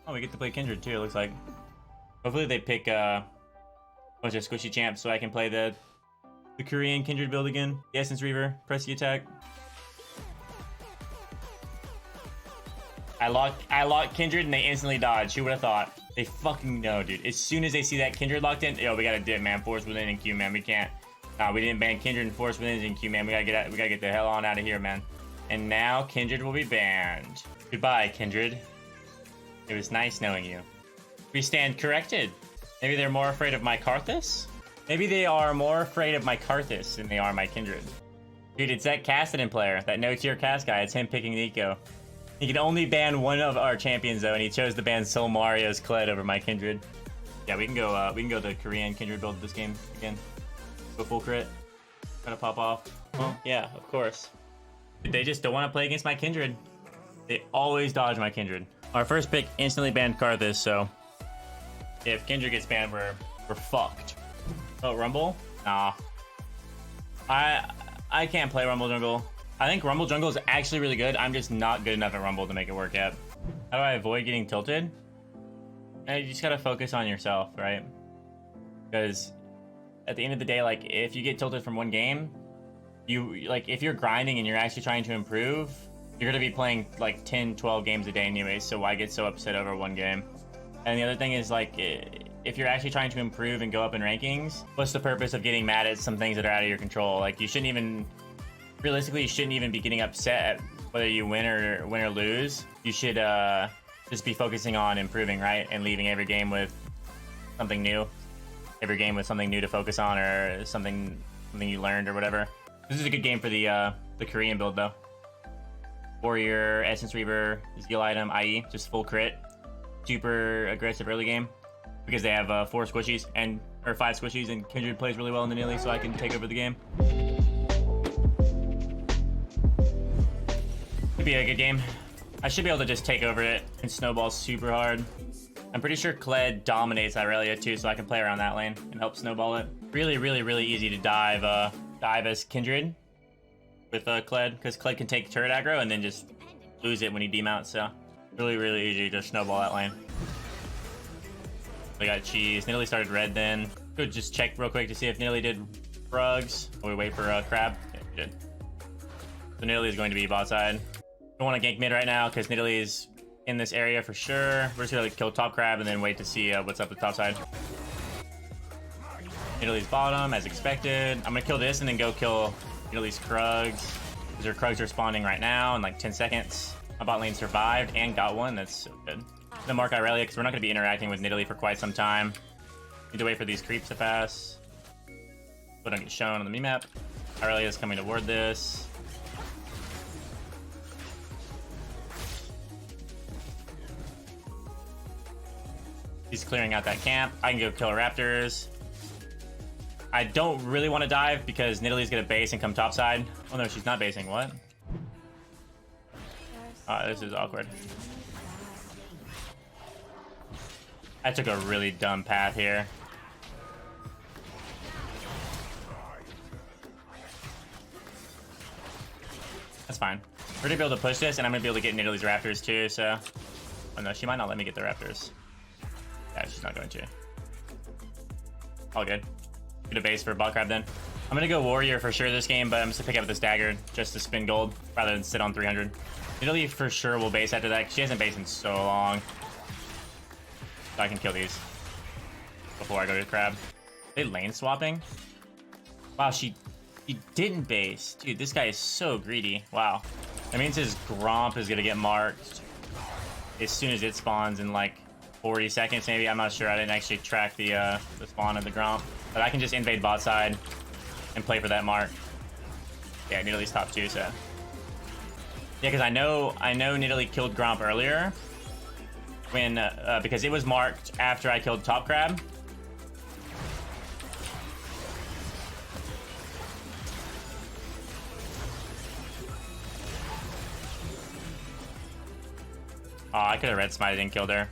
Oh, we get to play Kindred too, it looks like. Hopefully they pick a bunch of squishy champs so I can play the Korean Kindred build again. The Essence Reaver, press the attack. I lock Kindred and they instantly dodge. Who would have thought? They fucking know, dude. As soon as they see that Kindred locked in, yo, we gotta dip, man. Force Within and Q, man. We can't. Nah, we didn't ban Kindred and Force Within and Q, man. We gotta get the hell on out of here, man. And now Kindred will be banned. Goodbye, Kindred. It was nice knowing you. We stand corrected. Maybe they're more afraid of my Karthus? Maybe they are more afraid of my Karthus than they are my Kindred. Dude, it's that Kassadin player, that no-tier cast guy. It's him picking Nico. He can only ban one of our champions though, and he chose to ban Solmario's Kled over my Kindred. Yeah, we can go the Korean Kindred build this game again. Go full crit. Try to pop off. Well, yeah, of course. They just don't want to play against my Kindred. They always dodge my Kindred. Our first pick instantly banned Karthus, so if Kindred gets banned, we're fucked. Oh, Rumble? Nah. I can't play Rumble Jungle. I think Rumble Jungle is actually really good. I'm just not good enough at Rumble to make it work yet. How do I avoid getting tilted? You just gotta focus on yourself, right? Because at the end of the day, like, if you get tilted from one game, if you're grinding and you're actually trying to improve, you're gonna be playing like 10, 12 games a day anyway, so why get so upset over one game? And the other thing is, like, if you're actually trying to improve and go up in rankings, what's the purpose of getting mad at some things that are out of your control? Like, you shouldn't even... Realistically, you shouldn't even be getting upset at whether you win or lose. You should just be focusing on improving, right? And leaving every game with something new. Every game with something new to focus on, or something you learned or whatever. This is a good game for the Korean build though. Warrior, Essence Reaver, Zeal item, IE, just full crit. Super aggressive early game because they have 4 squishies or 5 squishies, and Kindred plays really well in the Nilly, so I can take over the game. Could be a good game. I should be able to just take over it and snowball super hard. I'm pretty sure Kled dominates Irelia too, so I can play around that lane and help snowball it. Really, really, really easy to dive as Kindred with Kled, because Kled can take turret aggro and then just lose it when he demounts, so really, really easy to snowball that lane. We got cheese. Nidalee started red then. Go just check real quick to see if Nidalee did rugs. While we wait for Crab. Yeah, he did. So Nidalee is going to be bot side. Don't want to gank mid right now because Nidalee is in this area for sure. We're just gonna kill top Crab and then wait to see what's up with top side. Nidalee's bottom as expected. I'm gonna kill this and then go kill Nidalee's Krugs, because her Krugs are spawning right now in like 10 seconds. My bot lane survived and got one. That's so good. The mark Irelia because we're not gonna be interacting with Nidalee for quite some time. Need to wait for these creeps to pass. So don't get shown on the map. Irelia is coming to ward this. He's clearing out that camp. I can go kill Raptors. I don't really want to dive because Nidalee's gonna base and come topside. Oh no, she's not basing. What? This is awkward. I took a really dumb path here. That's fine. We're gonna be able to push this, and I'm gonna be able to get Nidalee's Raptors too, so... Oh no, she might not let me get the Raptors. Yeah, she's not going to. All good. Get a base for bot crab then. I'm gonna go warrior for sure this game, but I'm just gonna pick up this dagger just to spin gold rather than sit on 300. Nidalee for sure will base after that. She hasn't based in so long. So I can kill these before I go to the crab. Are they lane swapping? Wow, she didn't base. Dude, this guy is so greedy. Wow. That means his Gromp is gonna get marked as soon as it spawns in like 40 seconds maybe. I'm not sure. I didn't actually track the spawn of the Gromp. But I can just invade bot side and play for that mark. Yeah, Nidalee's top 2, so. Yeah, because I know Nidalee killed Gromp earlier when because it was marked after I killed top crab. Oh, I could have red smited and killed her.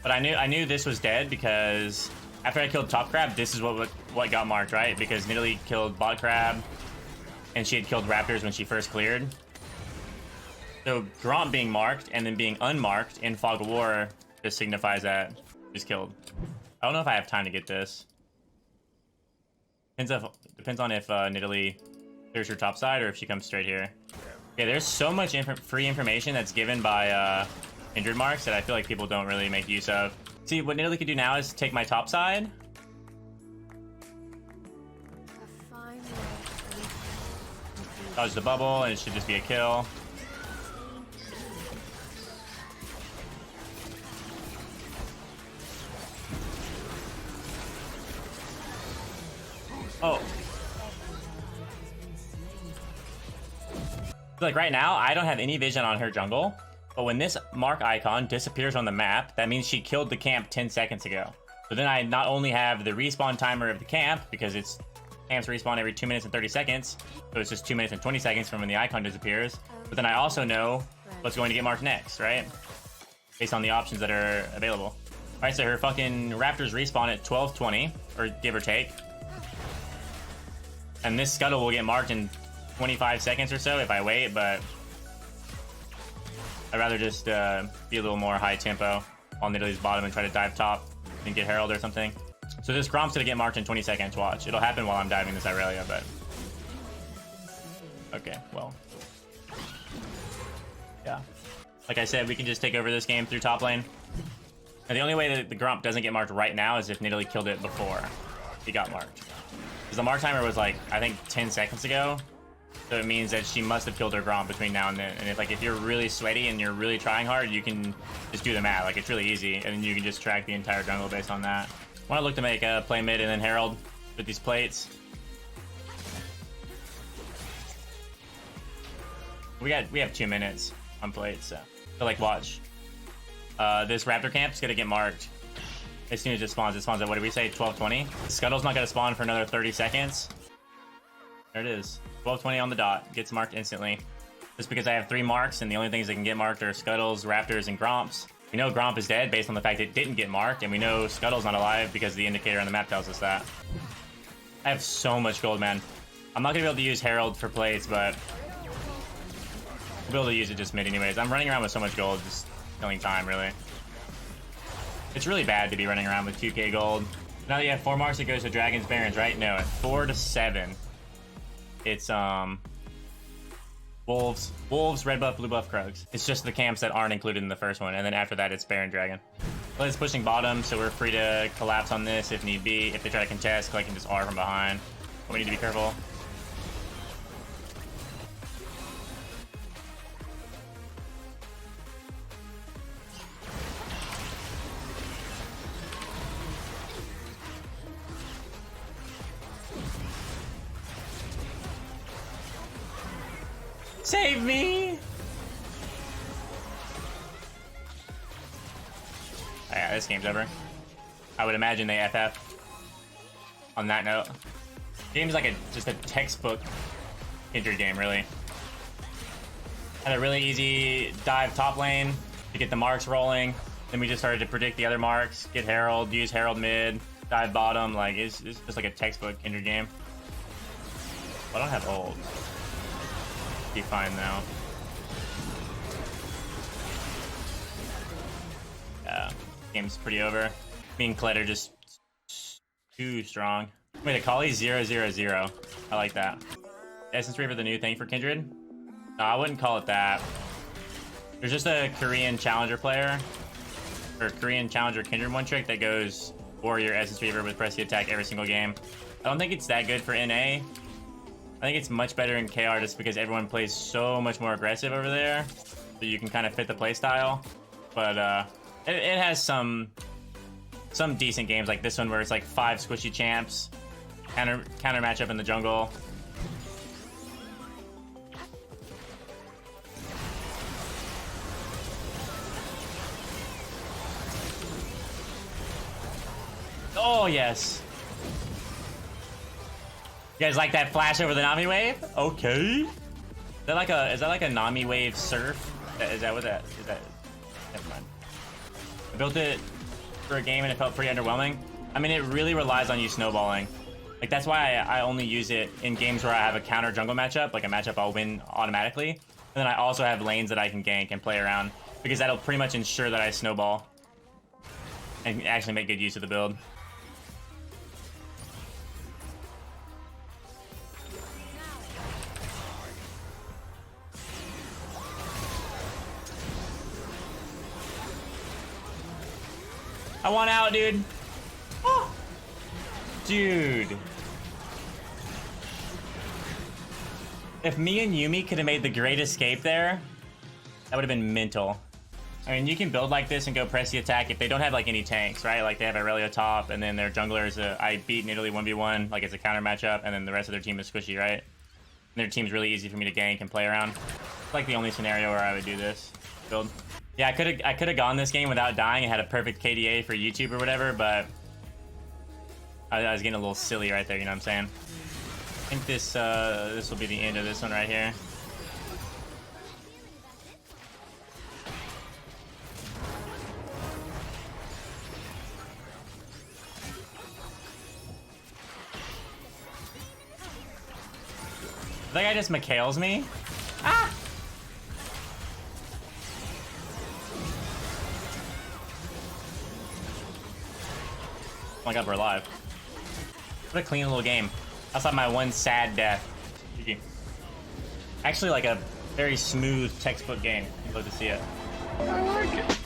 But I knew this was dead because after I killed top crab, this is what got marked, right? Because Nidalee killed bot crab and she had killed Raptors when she first cleared. So Gromp being marked and then being unmarked in Fog of War just signifies that she's killed. I don't know if I have time to get this. Depends on if Nidalee clears her top side or if she comes straight here. Yeah, there's so much free information that's given by Kindred Marks that I feel like people don't really make use of. See, what Nidalee could do now is take my top side. Dodge the bubble, and it should just be a kill. Oh. Like right now, I don't have any vision on her jungle, but when this mark icon disappears on the map, that means she killed the camp 10 seconds ago. So then I not only have the respawn timer of the camp, because it's camps respawn every 2 minutes and 30 seconds, so it's just 2 minutes and 20 seconds from when the icon disappears, but then I also know what's going to get marked next, right? Based on the options that are available. All right, so her fucking Raptors respawn at 12:20, or give or take. And this scuttle will get marked in 25 seconds or so if I wait, but I'd rather just be a little more high tempo on Nidalee's bottom and try to dive top and get Herald or something. So this Gromp's gonna get marked in 20 seconds, watch. It'll happen while I'm diving this Irelia, but... Okay, well. Yeah. Like I said, we can just take over this game through top lane. And the only way that the Gromp doesn't get marked right now is if Nidalee killed it before he got marked. Because the mark timer was like, I think 10 seconds ago. So it means that she must have killed her Gromp between now and then. And if you're really sweaty and you're really trying hard, you can just do the math. Like, it's really easy. And then you can just track the entire jungle based on that. I want to look to make a play mid and then Herald with these plates. We have 2 minutes on plates, so like watch. This Raptor camp is gonna get marked as soon as it spawns. It spawns at, what did we say, 12:20? Scuttle's not gonna spawn for another 30 seconds. There it is, 12:20 on the dot. Gets marked instantly. Just because I have 3 marks, and the only things that can get marked are Scuttles, Raptors, and Gromps. We know Gromp is dead based on the fact it didn't get marked, and we know Scuttle's not alive because the indicator on the map tells us that. I have so much gold, man. I'm not gonna be able to use Herald for plates, but I'll be able to use it just mid anyways. I'm running around with so much gold, just killing time, really. It's really bad to be running around with 2k gold. Now that you have 4 marks, it goes to Dragons, Barons, right? No, at 4 to 7. It's, Wolves, red buff, blue buff, Krugs. It's just the camps that aren't included in the first one, and then after that, it's Baron, Dragon. But it's pushing bottom, so we're free to collapse on this if need be. If they try to contest, I can just R from behind. But we need to be careful. Save me! Oh, yeah, this game's over. I would imagine they FF. On that note, game's like just a textbook Kindred game, really. Had a really easy dive top lane to get the marks rolling. Then we just started to predict the other marks, get Herald, use Herald mid, dive bottom. Like it's just like a textbook Kindred game. I don't have ult. Be fine now. Yeah, game's pretty over. Me and Kled are just too strong. Wait, Akali 0-0-0. I like that. Essence Reaver, the new thing for Kindred? No, I wouldn't call it that. There's just a Korean challenger player, or Korean challenger Kindred one trick that goes Warrior Essence Reaver with press the attack every single game. I don't think it's that good for NA. I think it's much better in KR just because everyone plays so much more aggressive over there, so you can kind of fit the play style. But it has some decent games like this one where it's like 5 squishy champs, counter matchup in the jungle. Oh yes. You guys like that flash over the Nami wave? Okay. Is that like a Nami wave surf? Is that what that is? That never mind. I built it for a game and it felt pretty underwhelming. I mean, it really relies on you snowballing. Like that's why I only use it in games where I have a counter jungle matchup, like a matchup I'll win automatically. And then I also have lanes that I can gank and play around because that'll pretty much ensure that I snowball. and actually make good use of the build. I want out, dude. Oh. Dude. If me and Yuumi could have made the great escape there, that would have been mental. I mean, you can build like this and go press the attack if they don't have like any tanks, right? Like they have Aurelia top, and then their jungler is I beat in Italy 1v1, like it's a counter matchup, and then the rest of their team is squishy, right? And their team's really easy for me to gank and play around. It's like the only scenario where I would do this build. Yeah, I could have gone this game without dying and had a perfect KDA for YouTube or whatever, but I was getting a little silly right there, you know what I'm saying? I think this will be the end of this one right here. That guy just Mikhails me. Ah! Oh my god, we're alive. What a clean little game. That's like my one sad death. GG. Actually, like a very smooth textbook game. You'd love to see it. I like it.